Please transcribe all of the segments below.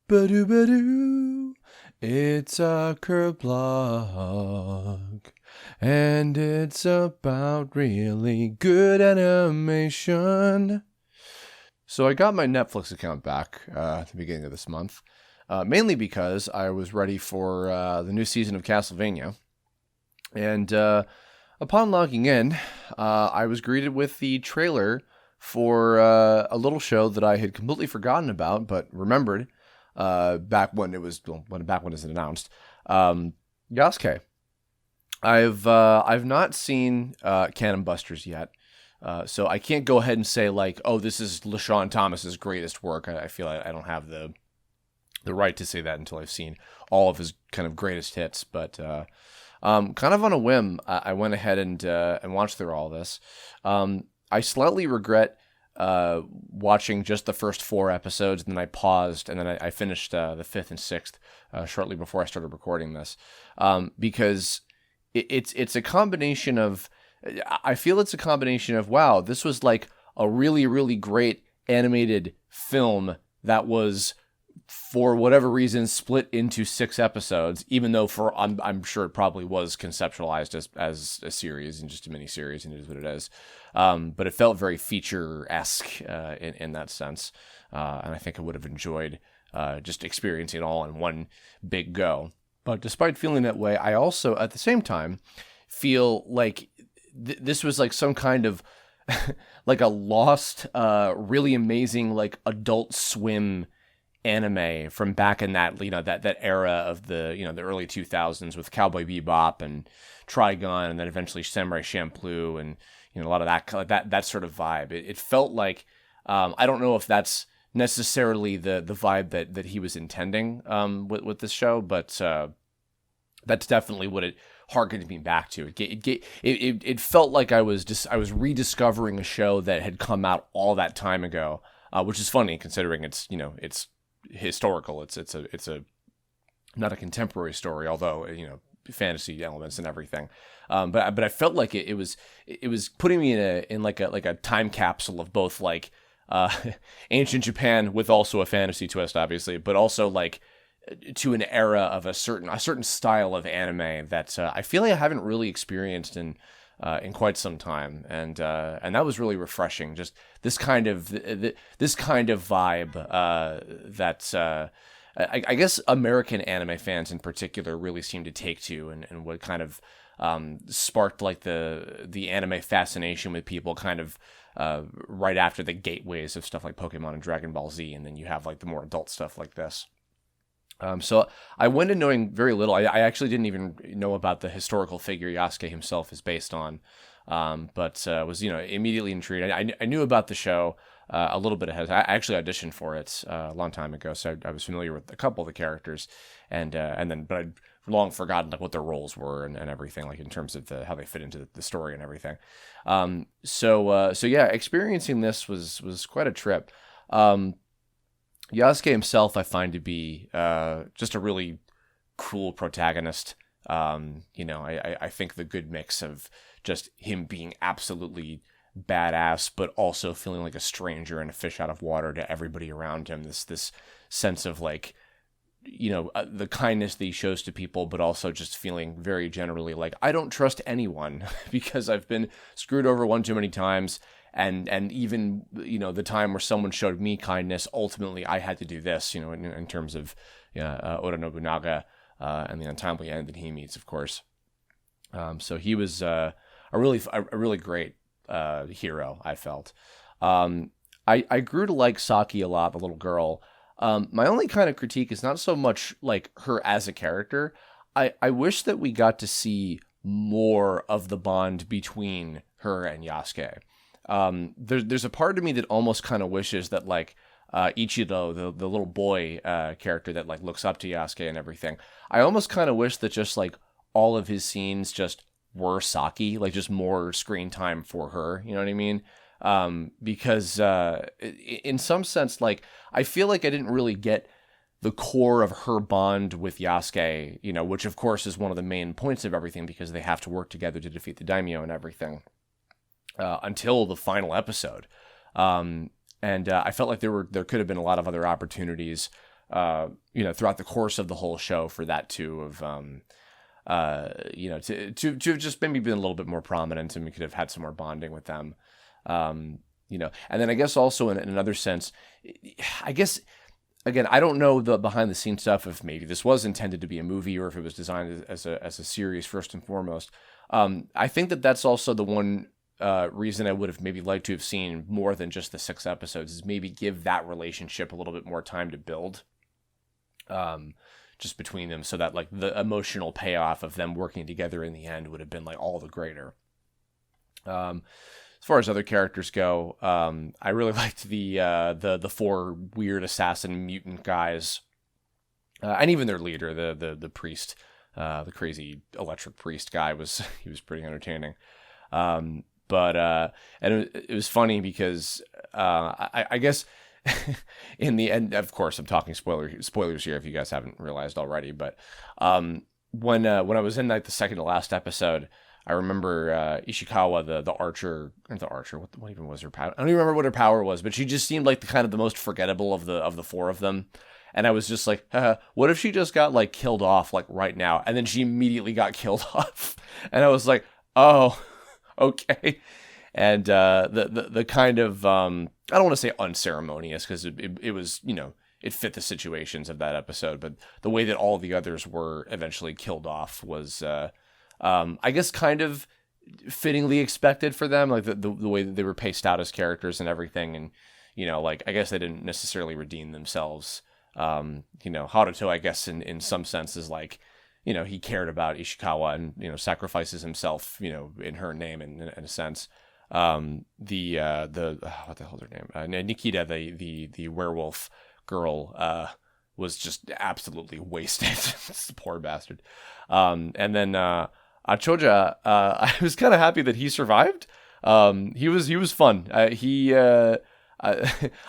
Ba-doo-ba-doo. It's a Kirblog, and it's about really good animation. So I got my Netflix account back at the beginning of this month, mainly because I was ready for the new season of Castlevania. And upon logging in, I was greeted with the trailer for a little show that I had completely forgotten about, but remembered back when it was announced. Yasuke. I've not seen Cannon Busters yet, so I can't go ahead and say like, oh, this is LaShawn Thomas's greatest work. I feel like I don't have the right to say that until I've seen all of his kind of greatest hits. But kind of on a whim, I went ahead and watched through all this. I slightly regret watching just the first 4 episodes, and then I paused, and then I finished the 5th and 6th shortly before I started recording this, because it's a combination of, I feel it's a combination of, wow, this was like a really, really great animated film that was, for whatever reason, split into 6 episodes, even though I'm sure it probably was conceptualized as a series and just a mini series, and it is what it is. But it felt very feature-esque in that sense, and I think I would have enjoyed just experiencing it all in one big go. But despite feeling that way, I also, at the same time, feel like this was like some kind of like a lost, really amazing like Adult Swim anime from back in that, that era of the, the early 2000s with Cowboy Bebop and Trigun, and then eventually Samurai Champloo, and a lot of that sort of vibe. It felt like, I don't know if that's necessarily the vibe that he was intending with this show, but that's definitely what it harkened me back to. It felt like I was rediscovering a show that had come out all that time ago, which is funny considering it's historical. It's a not a contemporary story, although fantasy elements and everything. But I felt like it was putting me in like a time capsule of both like ancient Japan with also a fantasy twist, obviously, but also like to an era of a certain style of anime that I feel like I haven't really experienced in quite some time, and that was really refreshing. Just this kind of vibe that I guess American anime fans in particular really seem to take to, and what kind of sparked like the anime fascination with people kind of right after the gateways of stuff like Pokemon and Dragon Ball Z, and then you have like the more adult stuff like this. So I went in knowing very little. I actually didn't even know about the historical figure Yasuke himself is based on, but was immediately intrigued. I knew about the show a little bit ahead. I actually auditioned for it a long time ago, so I was familiar with a couple of the characters, but I'd long forgotten like what their roles were and everything, like in terms of how they fit into the story and everything. So yeah, experiencing this was quite a trip. Yasuke himself, I find to be just a really cool protagonist. I think the good mix of just him being absolutely badass, but also feeling like a stranger and a fish out of water to everybody around him. This sense of like, the kindness that he shows to people, but also just feeling very generally like, I don't trust anyone because I've been screwed over one too many times. And even, the time where someone showed me kindness, ultimately I had to do this, in terms of Oda Nobunaga and the untimely end that he meets, of course. So he was a really great hero, I felt. I grew to like Saki a lot, the little girl. My only kind of critique is not so much like her as a character. I wish that we got to see more of the bond between her and Yasuke. There's a part of me that almost kind of wishes that like Ichido, the little boy character that like looks up to Yasuke and everything, I almost kind of wish that just like all of his scenes just were Saki, like just more screen time for her, you know what I mean? Because in some sense, like I feel like I didn't really get the core of her bond with Yasuke, which of course is one of the main points of everything, because they have to work together to defeat the daimyo and everything. Until the final episode. And I felt like there could have been a lot of other opportunities throughout the course of the whole show for that to have, to have just maybe been a little bit more prominent, and we could have had some more bonding with them. And then I guess also in another sense, I guess, again, I don't know the behind the scenes stuff, if maybe this was intended to be a movie or if it was designed as a series first and foremost. I think that's also the one reason I would have maybe liked to have seen more than just the 6 episodes, is maybe give that relationship a little bit more time to build, just between them, so that like the emotional payoff of them working together in the end would have been like all the greater. As far as other characters go, I really liked the 4 weird assassin mutant guys, and even their leader, the priest, the crazy electric priest guy he was pretty entertaining. But and it was funny because I guess in the end, of course, I'm talking spoilers here if you guys haven't realized already. But when I was in like the second to last episode, I remember Ishikawa, the archer, what even was her power? I don't even remember what her power was, but she just seemed like the most forgettable of the 4 of them. And I was just like, what if she just got like killed off like right now? And then she immediately got killed off. And I was like, oh, okay. And the kind of, I don't want to say unceremonious, because it was, it fit the situations of that episode, but the way that all the others were eventually killed off was, I guess, kind of fittingly expected for them, like the way that they were paced out as characters and everything. And, like, I guess they didn't necessarily redeem themselves. Haruto, I guess, in some sense is like, he cared about Ishikawa and, sacrifices himself, in her name in a sense. What the hell's her name? Nikita, the werewolf girl, was just absolutely wasted. This poor bastard. And then, Achoja, I was kind of happy that he survived. He was fun. I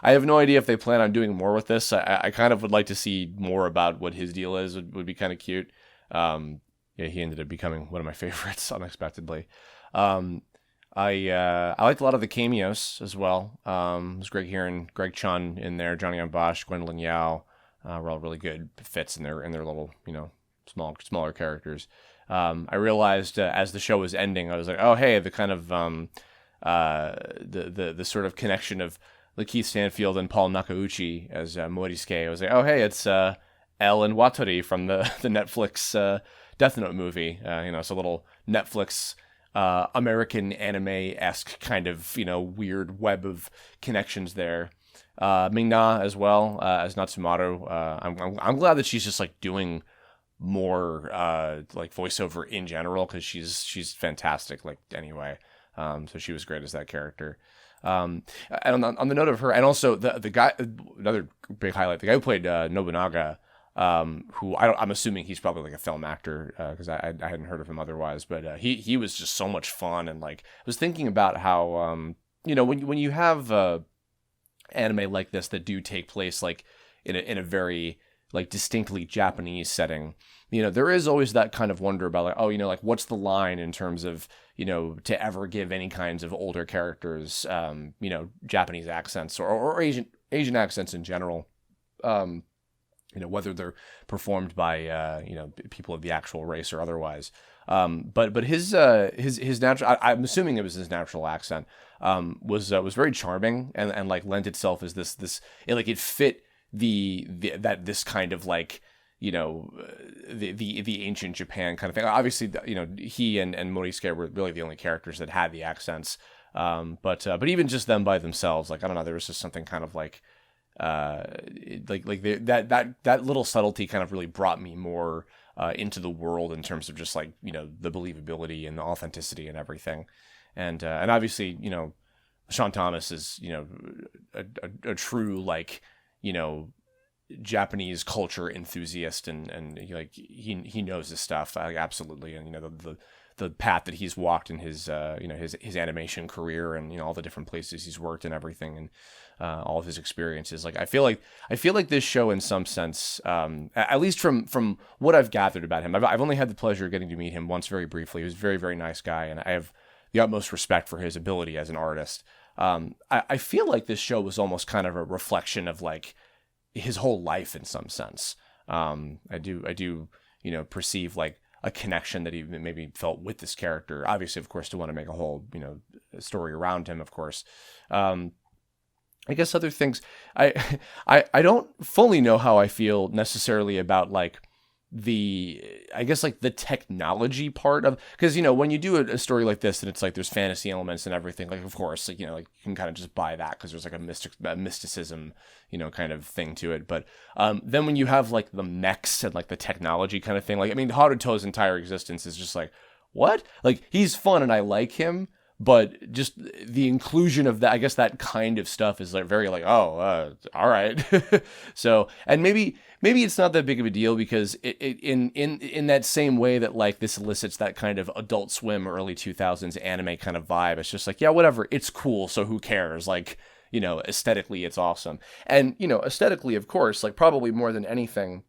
have no idea if they plan on doing more with this. I kind of would like to see more about what his deal is. Would be kind of cute. He ended up becoming one of my favorites unexpectedly. I liked a lot of the cameos as well. It was great hearing Greg Chun in there, Johnny Ambash, Gwendolyn Yao, were all really good fits in their little, smaller characters. I realized as the show was ending, I was like, oh hey, the kind of the sort of connection of Lakeith Stanfield and Paul Nakauchi as Morisuke. I was like, oh hey, it's El and Watori from the Netflix Death Note movie. It's a little Netflix American anime-esque kind of weird web of connections there. Ming-Na as well as Natsumaru. I'm glad that she's just like doing more like voiceover in general, because she's fantastic like anyway. So she was great as that character. And on the note of her, and also the guy, another big highlight, the guy who played Nobunaga, who I'm assuming he's probably like a film actor, because I hadn't heard of him otherwise, but he was just so much fun. And like I was thinking about how when you have anime like this that do take place like in a very like distinctly Japanese setting, there is always that kind of wonder about like, like what's the line in terms of, to ever give any kinds of older characters, Japanese accents or Asian accents in general, whether they're performed by, people of the actual race or otherwise. But his natural, I'm assuming it was his natural accent, was very charming and like lent itself as this, it fit this kind of like, the ancient Japan kind of thing. Obviously, he and Morisuke were really the only characters that had the accents. But even just them by themselves, like, I don't know, there was just something kind of like that little subtlety kind of really brought me more into the world in terms of just like, the believability and the authenticity and everything. And obviously, Sean Thomas is, a true, like, Japanese culture enthusiast, and like he knows his stuff, absolutely. And the path that he's walked in his his animation career, and all the different places he's worked and everything, and all of his experiences. Like I feel like this show, in some sense, at least from what I've gathered about him, I've only had the pleasure of getting to meet him once very briefly. He was a very, very nice guy, and I have the utmost respect for his ability as an artist. I feel like this show was almost kind of a reflection of like his whole life in some sense. I do, perceive like a connection that he maybe felt with this character. Obviously, of course, to want to make a whole, story around him, of course. I guess other things, I don't fully know how I feel necessarily about like the technology part of, because when you do a story like this and it's like there's fantasy elements and everything, like of course like like you can kind of just buy that because there's like a mysticism kind of thing to it. But then when you have like the mechs and like the technology kind of thing, like I mean Haruto's entire existence is just like, what? Like he's fun and I like him, but just the inclusion of that, I guess that kind of stuff is like very like, all right. So, and maybe it's not that big of a deal because in that same way that like this elicits that kind of Adult Swim early 2000s anime kind of vibe. It's just like, yeah, whatever. It's cool. So who cares? Like, aesthetically it's awesome. And, aesthetically, of course, like probably more than anything,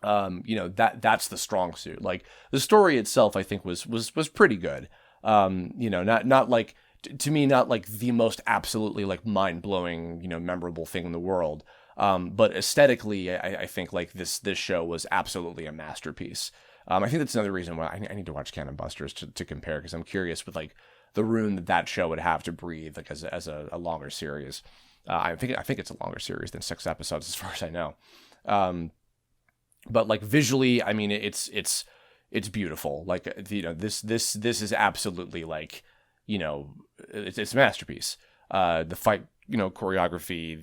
that's the strong suit. Like the story itself, I think was pretty good. Not like, to me, not like the most absolutely like mind-blowing, memorable thing in the world. But aesthetically, I think like this show was absolutely a masterpiece. I think that's another reason why I need to watch Cannon Busters to compare, because I'm curious with like the room that show would have to breathe like as a longer series. I think it's a longer series than 6 episodes as far as I know. But like visually, I mean, it's beautiful. Like, this is absolutely like, it's a masterpiece. The fight, choreography,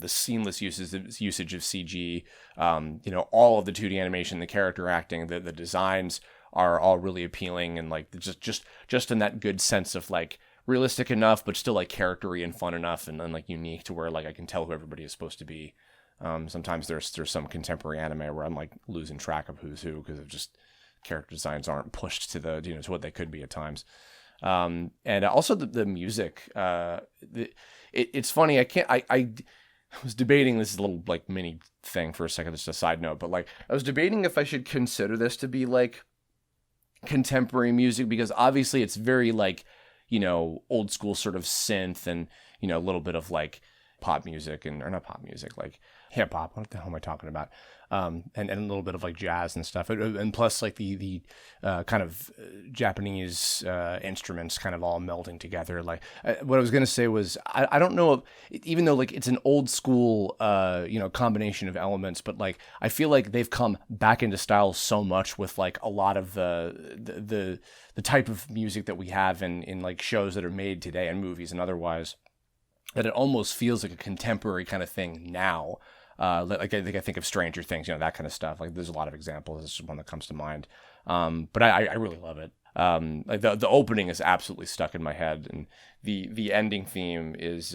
the seamless usage of CG, all of the 2D animation, the character acting, the designs are all really appealing, and like just in that good sense of like realistic enough, but still like charactery and fun enough, and then like unique to where like I can tell who everybody is supposed to be. Sometimes there's some contemporary anime where I'm like losing track of who's who because of just character designs aren't pushed to the to what they could be at times. And also the music. It's funny. I was debating, this is a little like mini thing for a second, just a side note, but like I was debating if I should consider this to be like contemporary music, because obviously it's very like old school sort of synth and a little bit of like pop music or not pop music, like hip hop. What the hell am I talking about? And a little bit of like jazz and stuff, and plus like the kind of Japanese instruments kind of all melding together. Like what I was gonna say was I don't know if, even though like it's an old school combination of elements, but like I feel like they've come back into style so much with like a lot of the type of music that we have in like shows that are made today and movies and otherwise, that it almost feels like a contemporary kind of thing now. Like I think of Stranger Things, that kind of stuff. Like there's a lot of examples. It's just one that comes to mind. But I really love it. Like the opening is absolutely stuck in my head, and the ending theme is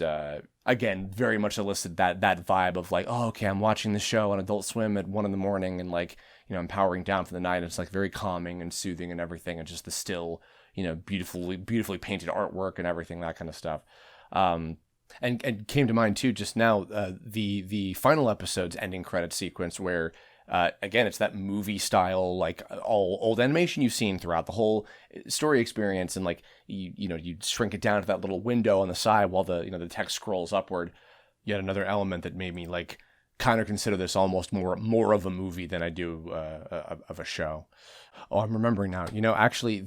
again very much elicited that vibe of like, oh, okay, I'm watching the show on Adult Swim at 1 a.m. and like I'm powering down for the night. And it's like very calming and soothing and everything, and just the still beautifully painted artwork and everything, that kind of stuff. And came to mind too just now, the final episode's ending credit sequence where again it's that movie style, like all old animation you've seen throughout the whole story experience, and like you shrink it down to that little window on the side while the text scrolls upward. Yet another element that made me like kind of consider this almost more of a movie than I do of a show. Oh, I'm remembering now. Actually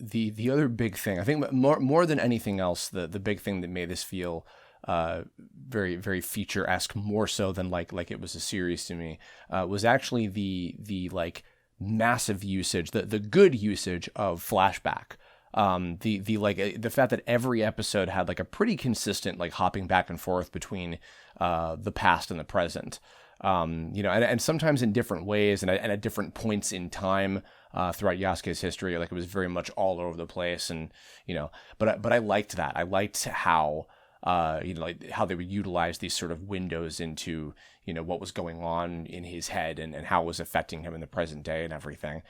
the other big thing, I think more than anything else, the big thing that made this feel very, very feature-esque, more so than like it was a series to me, was actually the like massive usage, the good usage of Flashback. The fact that every episode had like a pretty consistent like hopping back and forth between the past and the present. And sometimes in different ways and at different points in time throughout Yasuke's history. Like it was very much all over the place, and but I liked that. I liked how like how they would utilize these sort of windows into what was going on in his head and how it was affecting him in the present day and everything.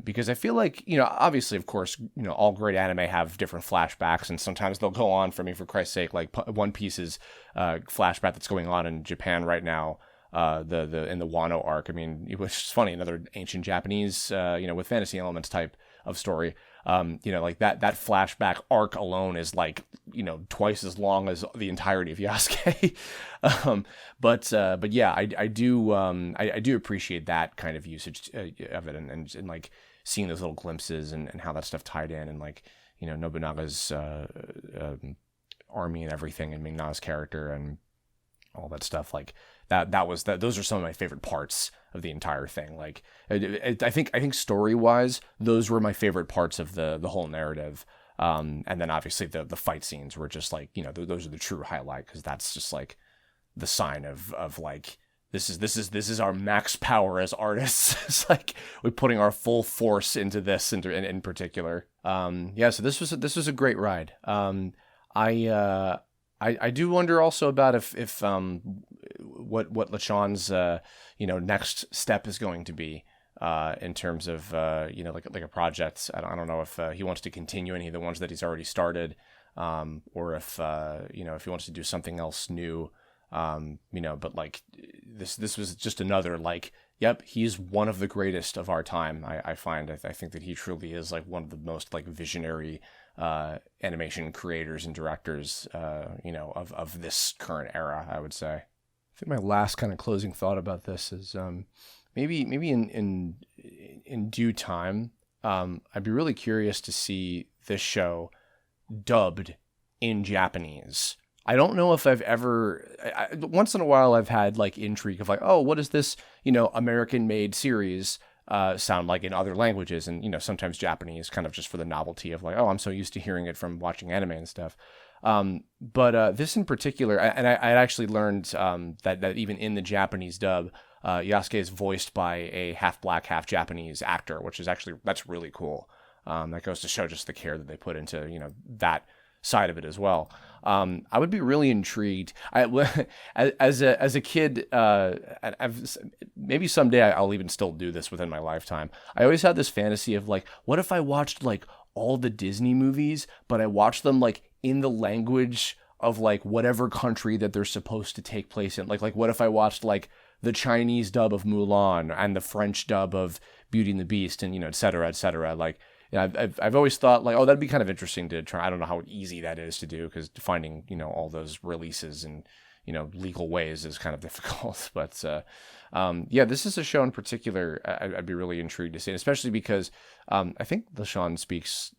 Because I feel like obviously, of course, all great anime have different flashbacks, and sometimes they'll go on, for Christ's sake, like One Piece's flashback that's going on in Japan right now. In the Wano arc. I mean, it was funny, another ancient Japanese, with fantasy elements type of story. Like that flashback arc alone is like, twice as long as the entirety of Yasuke. But yeah, I do appreciate that kind of usage of it, and like seeing those little glimpses and how that stuff tied in, and like, Nobunaga's army and everything, and Ming-Na's character and all that stuff. Like those are some of my favorite parts of the entire thing. Like I think story wise, those were my favorite parts of the whole narrative. And then obviously the fight scenes were just like, those are the true highlight, because that's just like the sign of like, this is our max power as artists. It's like we're putting our full force into this in particular. So this was a great ride. I do wonder also about if what LeSean's next step is going to be in terms of like a project. I don't know if he wants to continue any of the ones that he's already started, or if if he wants to do something else new. But like this was just another like, yep, he's one of the greatest of our time. I find I think that he truly is like one of the most like visionary animation creators and directors, of this current era, I would say. I think my last kind of closing thought about this is maybe in due time, I'd be really curious to see this show dubbed in Japanese. I don't know if I've ever, once in a while I've had like intrigue of like, oh, what is this, American made series sound like in other languages? And, sometimes Japanese, kind of just for the novelty of like, oh, I'm so used to hearing it from watching anime and stuff. But this in particular, and I actually learned that even in the Japanese dub, Yasuke is voiced by a half black, half Japanese actor, which is actually, that's really cool. That goes to show just the care that they put into, that side of it as well. I would be really intrigued. As a kid, maybe someday I'll even still do this within my lifetime. I always had this fantasy of like, what if I watched like all the Disney movies, but I watched them like in the language of like whatever country that they're supposed to take place in. Like what if I watched like the Chinese dub of Mulan and the French dub of Beauty and the Beast, and et cetera, et cetera. Like, I've always thought like, oh, that'd be kind of interesting to try. I don't know how easy that is to do, because finding all those releases and legal ways is kind of difficult. But this is a show in particular I'd be really intrigued to see, especially because I think LeSean speaks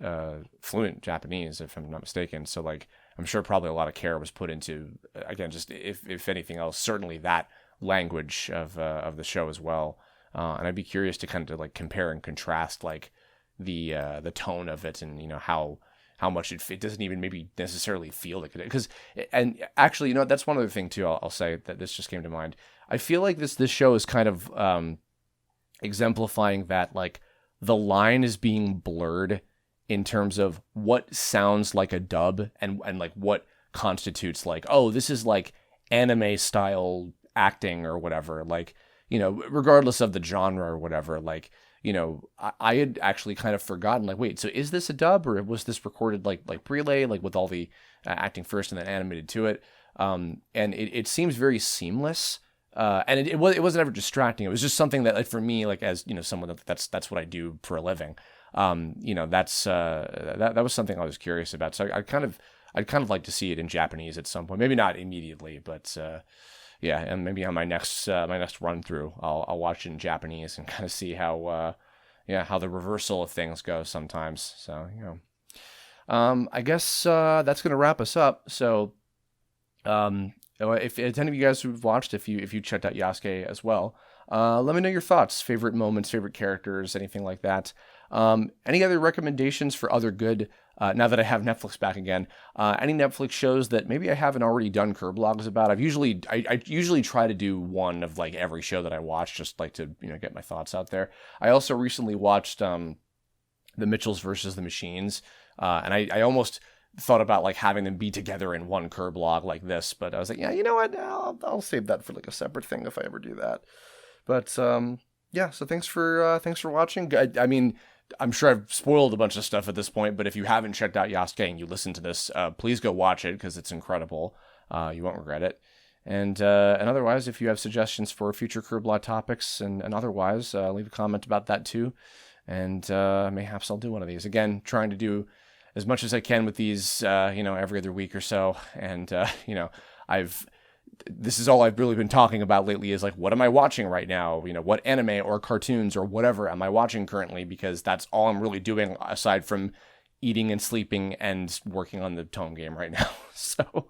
fluent Japanese, if I'm not mistaken. So like, I'm sure probably a lot of care was put into, again, just if anything else, certainly that language of the show as well. And I'd be curious to kind of like compare and contrast like the tone of it, and how much it doesn't even maybe necessarily feel like it, because, and actually that's one other thing too, I'll say that this just came to mind. I feel like this show is kind of exemplifying that like the line is being blurred in terms of what sounds like a dub and like what constitutes like, oh, this is like anime style acting or whatever, like regardless of the genre or whatever. Like, I had actually kind of forgotten, like, wait, so is this a dub, or was this recorded like prelay, like with all the acting first and then animated to it? And it seems very seamless. And it wasn't ever distracting. It was just something that, like, for me, like, as someone that's what I do for a living. That's that was something I was curious about. So I'd kind of like to see it in Japanese at some point. Maybe not immediately, but yeah, and maybe on my next run through, I'll watch it in Japanese and kind of see how the reversal of things goes sometimes. So I guess that's gonna wrap us up. So if any of you guys who've watched, if you checked out Yasuke as well, let me know your thoughts, favorite moments, favorite characters, anything like that. Any other recommendations for other good, now that I have Netflix back again, any Netflix shows that maybe I haven't already done Kirblogs about? I usually try to do one of like every show that I watch, just like to, get my thoughts out there. I also recently watched, The Mitchells versus the Machines. And I almost thought about like having them be together in one Kirblog like this, but I was like, yeah, you know what? I'll save that for like a separate thing if I ever do that. But, yeah, so thanks for watching. I mean, I'm sure I've spoiled a bunch of stuff at this point, but if you haven't checked out Yasuke and you listen to this, please go watch it, because it's incredible. You won't regret it. And otherwise, if you have suggestions for future Kirblog topics and otherwise, leave a comment about that too. and mayhaps I'll do one of these. Again, trying to do as much as I can with these, every other week or so. And, this is all I've really been talking about lately is like, what am I watching right now? What anime or cartoons or whatever am I watching currently? Because that's all I'm really doing aside from eating and sleeping and working on the tome game right now. So,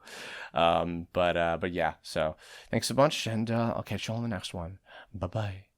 but yeah, so thanks a bunch, and I'll catch you all in the next one. Bye-bye.